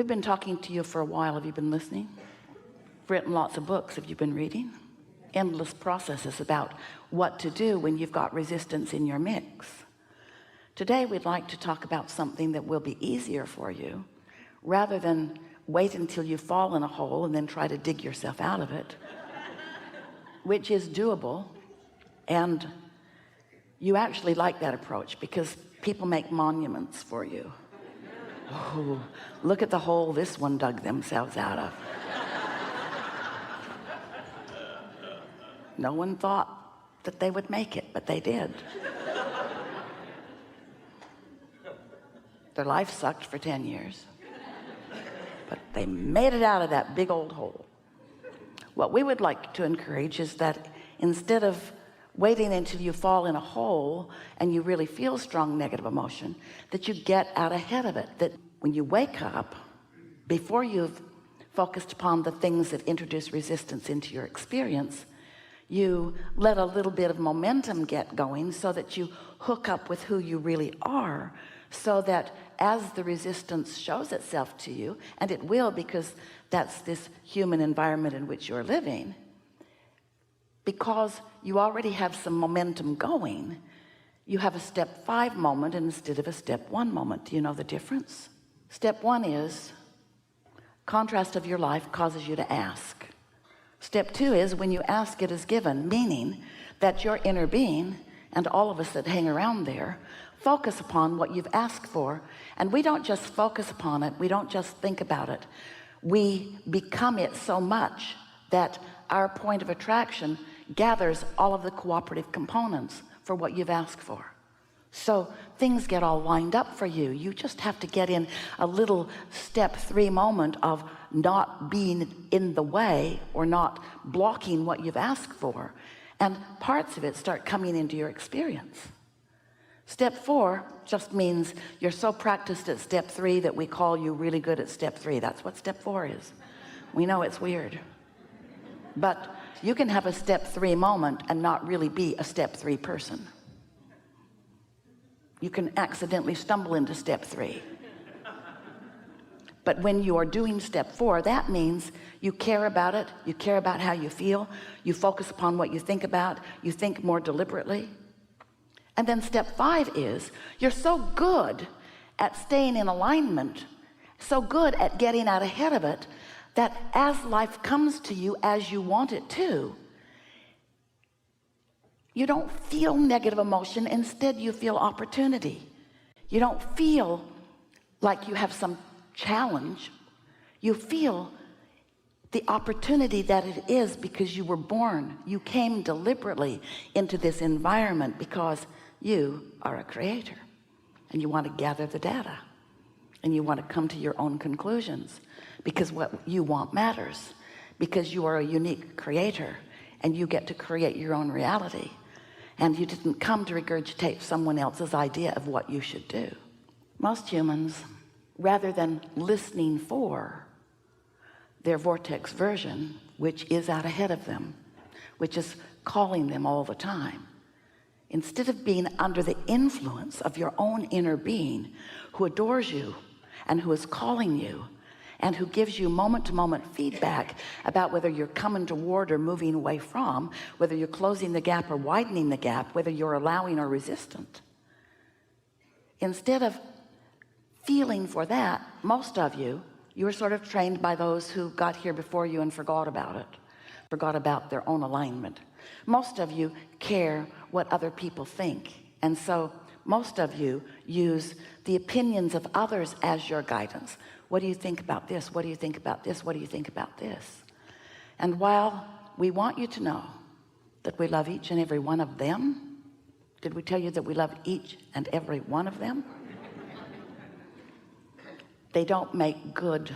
We've been talking to you for a while. Have you been listening? Written lots of books. Have you been reading? Endless processes about what to do when you've got resistance in your mix. Today we'd like to talk about something that will be easier for you, rather than wait until you fall in a hole and then try to dig yourself out of it, which is doable. And you actually like that approach because people make monuments for you. Oh, look at the hole this one dug themselves out of. No one thought that they would make it, but they did. Their life sucked for 10 years, but they made it out of that big old hole. What we would like to encourage is that instead of waiting until you fall in a hole and you really feel strong negative emotion, that you get out ahead of it, that when you wake up, before you've focused upon the things that introduce resistance into your experience, you let a little bit of momentum get going so that you hook up with who you really are, so that as the resistance shows itself to you, and it will, because that's this human environment in which you're living, because you already have some momentum going, you have a step 5 moment instead of a step 1 moment. Do you know the difference? Step 1 is contrast of your life causes you to ask. Step 2 is when you ask, it is given, meaning that your inner being and all of us that hang around there focus upon what you've asked for. And we don't just focus upon it, we don't just think about it, we become it so much that our point of attraction gathers all of the cooperative components for what you've asked for. So things get all lined up for you. You just have to get in a little step 3 moment of not being in the way or not blocking what you've asked for, and parts of it start coming into your experience. Step 4 just means you're so practiced at step 3 that we call you really good at step 3. That's what step 4 is. We know it's weird, but you can have a step 3 moment and not really be a step 3 person. You can accidentally stumble into step 3. But when you are doing step 4, that means you care about it, you care about how you feel, you focus upon what you think about, you think more deliberately. And then step 5 is you're so good at staying in alignment, so good at getting out ahead of it, that as life comes to you as you want it to, you don't feel negative emotion. Instead you feel opportunity. You don't feel like you have some challenge. You feel the opportunity that it is, because you were born, you came deliberately into this environment because you are a creator and you want to gather the data and you want to come to your own conclusions, because what you want matters, because you are a unique creator and you get to create your own reality, and you didn't come to regurgitate someone else's idea of what you should do. Most humans, rather than listening for their vortex version, which is out ahead of them, which is calling them all the time, instead of being under the influence of your own inner being who adores you and who is calling you and who gives you moment-to-moment feedback about whether you're coming toward or moving away from, whether you're closing the gap or widening the gap, whether you're allowing or resistant, instead of feeling for that, most of you were sort of trained by those who got here before you and forgot about it, forgot about their own alignment. Most of you care what other people think, and so most of you use the opinions of others as your guidance. What do you think about this? What do you think about this? What do you think about this? And while we want you to know that we love each and every one of them, did we tell you that we love each and every one of them? They don't make good.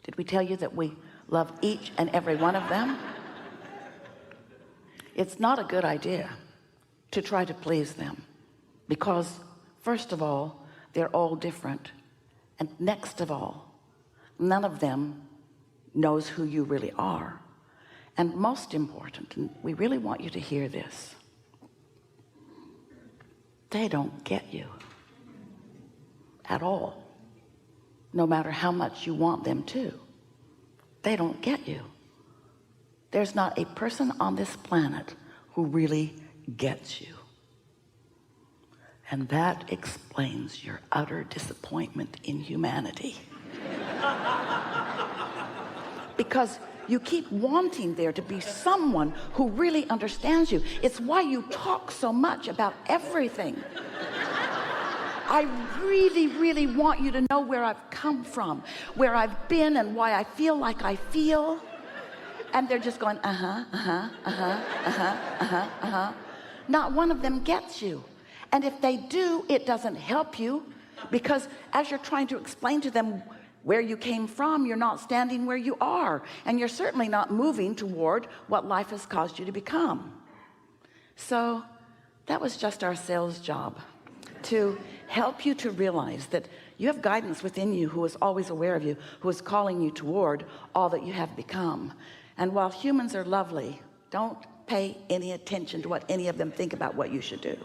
Did we tell you that we love each and every one of them? It's not a good idea to try to please them, because first of all, they're all different, and next of all, none of them knows who you really are. And most important, and we really want you to hear this, they don't get you. at all, no matter how much you want them to. They don't get you. There's not a person on this planet who really gets you. And that explains your utter disappointment in humanity. Because you keep wanting there to be someone who really understands you. It's why you talk so much about everything. I really, really want you to know where I've come from, where I've been, and why I feel like I feel. And they're just going, Not one of them gets you. And if they do, it doesn't help you, because as you're trying to explain to them where you came from, you're not standing where you are, and you're certainly not moving toward what life has caused you to become. So that was just our sales job, to help you to realize that you have guidance within you who is always aware of you, who is calling you toward all that you have become. And while humans are lovely, don't pay any attention to what any of them think about what you should do,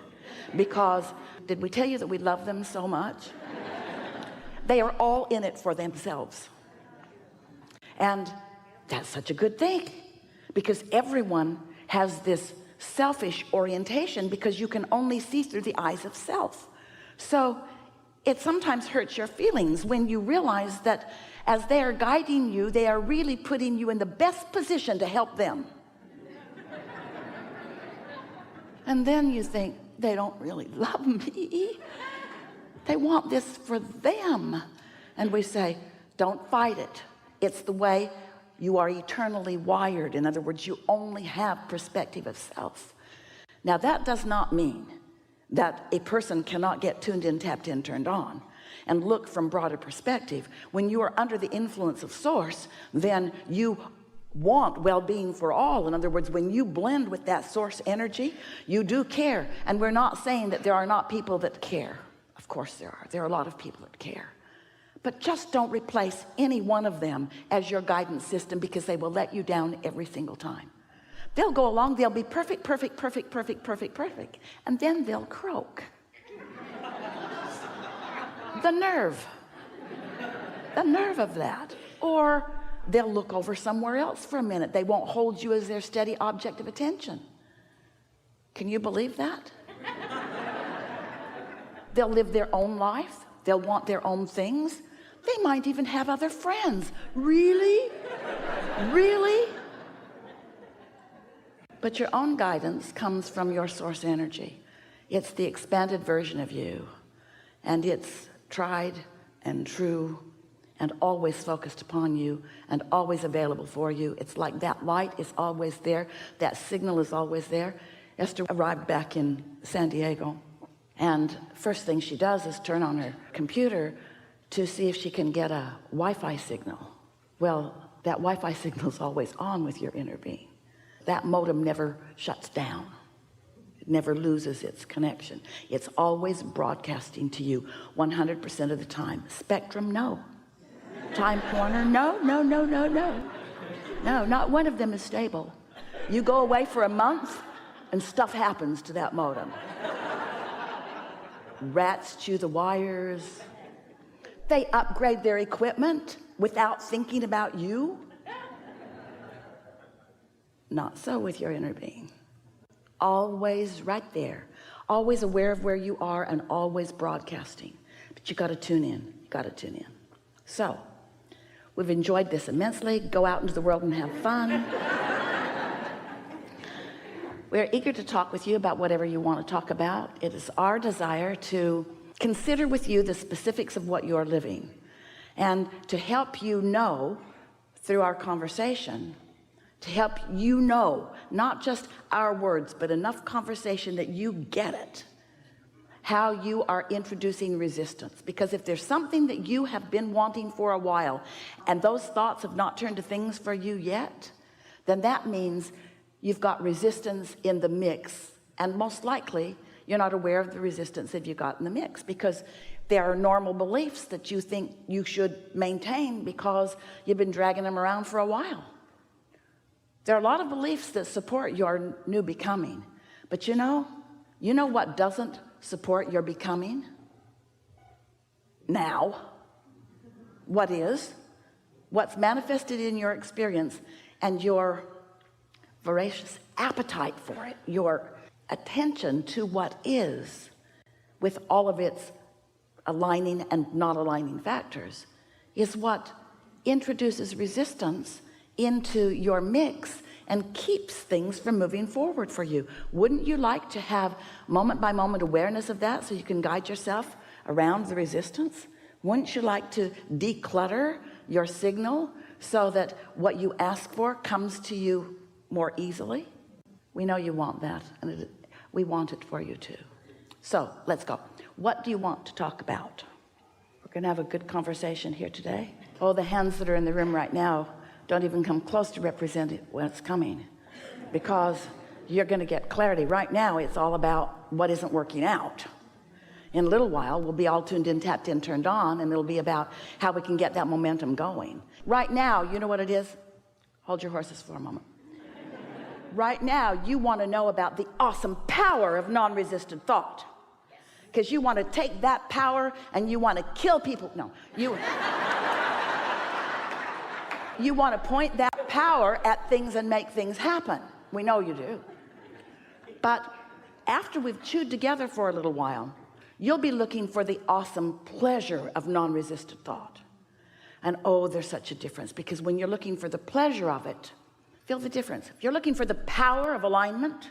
because did we tell you that we love them so much? They are all in it for themselves. And that's such a good thing, because everyone has this selfish orientation, because you can only see through the eyes of self. So it sometimes hurts your feelings when you realize that as they are guiding you, they are really putting you in the best position to help them. And then you think, they don't really love me. They want this for them. And we say, don't fight it. It's the way you are eternally wired. In other words, you only have perspective of self. Now, that does not mean that a person cannot get tuned in, tapped in, turned on, and look from broader perspective. When you are under the influence of source, then you want well-being for all. In other words, when you blend with that source energy, you do care. And we're not saying that there are not people that care. Of course there are a lot of people that care, but just don't replace any one of them as your guidance system, because they will let you down every single time. They'll go along, they'll be perfect, perfect, perfect, perfect, perfect, perfect, and then they'll croak. The nerve of that. Or they'll look over somewhere else for a minute. They won't hold you as their steady object of attention. Can you believe that? They'll live their own life. They'll want their own things. They might even have other friends. Really? Really? But your own guidance comes from your source energy. It's the expanded version of you. And it's tried and true and always focused upon you and always available for you. It's like that light is always there. That signal is always there. Esther arrived back in San Diego, and first thing she does is turn on her computer to see if she can get a Wi-Fi signal. Well, that Wi-Fi signal is always on with your inner being. That modem never shuts down. It never loses its connection. It's always broadcasting to you 100% of the time. Spectrum, no. Time corner, no. No, not one of them is stable. You go away for a month and stuff happens to that modem. Rats chew the wires. They upgrade their equipment without thinking about you. Not so with your inner being. Always right there, always aware of where you are and always broadcasting. But you got to tune in. You got to tune in. So we've enjoyed this immensely. Go out into the world and have fun. We're eager to talk with you about whatever you want to talk about. It is our desire to consider with you the specifics of what you're living, and to help you know through our conversation, to help you know, not just our words, but enough conversation that you get it, how you are introducing resistance. Because if there's something that you have been wanting for a while and those thoughts have not turned to things for you yet, then that means you've got resistance in the mix, and most likely you're not aware of the resistance that you got in the mix, because there are normal beliefs that you think you should maintain because you've been dragging them around for a while. There are a lot of beliefs that support your new becoming, but you know what doesn't support your becoming? now, what is, what's manifested in your experience, and your voracious appetite for it, your attention to what is, with all of its aligning and not aligning factors, is what introduces resistance into your mix and keeps things from moving forward for you. Wouldn't you like to have moment by moment awareness of that so you can guide yourself around the resistance? Wouldn't you like to declutter your signal so that what you ask for comes to you more easily? We know you want that, and we want it for you too. So let's go. What do you want to talk about? We're going to have a good conversation here today. Oh, the hands that are in the room right now don't even come close to representing what's coming, because you're going to get clarity. Right now it's all about what isn't working out. In a little while we'll be all tuned in, tapped in, turned on, and it'll be about how we can get that momentum going. Right now, you know what it is? Hold your horses for a moment. Right now you want to know about the awesome power of non-resistant thought, because you want to take that power and you want to kill people. No, you want to point that power at things and make things happen. We know you do. But after we've chewed together for a little while, you'll be looking for the awesome pleasure of non-resistant thought. And oh, there's such a difference, because when you're looking for the pleasure of it, feel the difference. If you're looking for the power of alignment,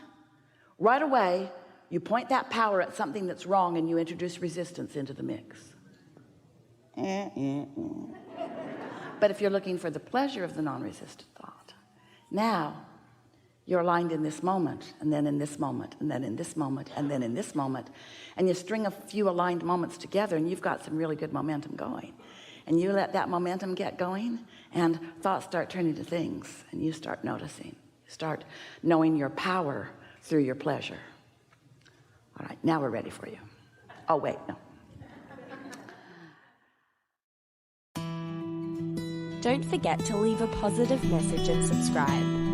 right away you point that power at something that's wrong and you introduce resistance into the mix. But if you're looking for the pleasure of the non-resistant thought, now you're aligned in this moment, and then in this moment, and then in this moment, and then in this moment, and you string a few aligned moments together and you've got some really good momentum going. And you let that momentum get going and thoughts start turning to things, and you start noticing, start knowing your power through your pleasure. All right, now we're ready for you. Oh wait, no. Don't forget to leave a positive message and subscribe.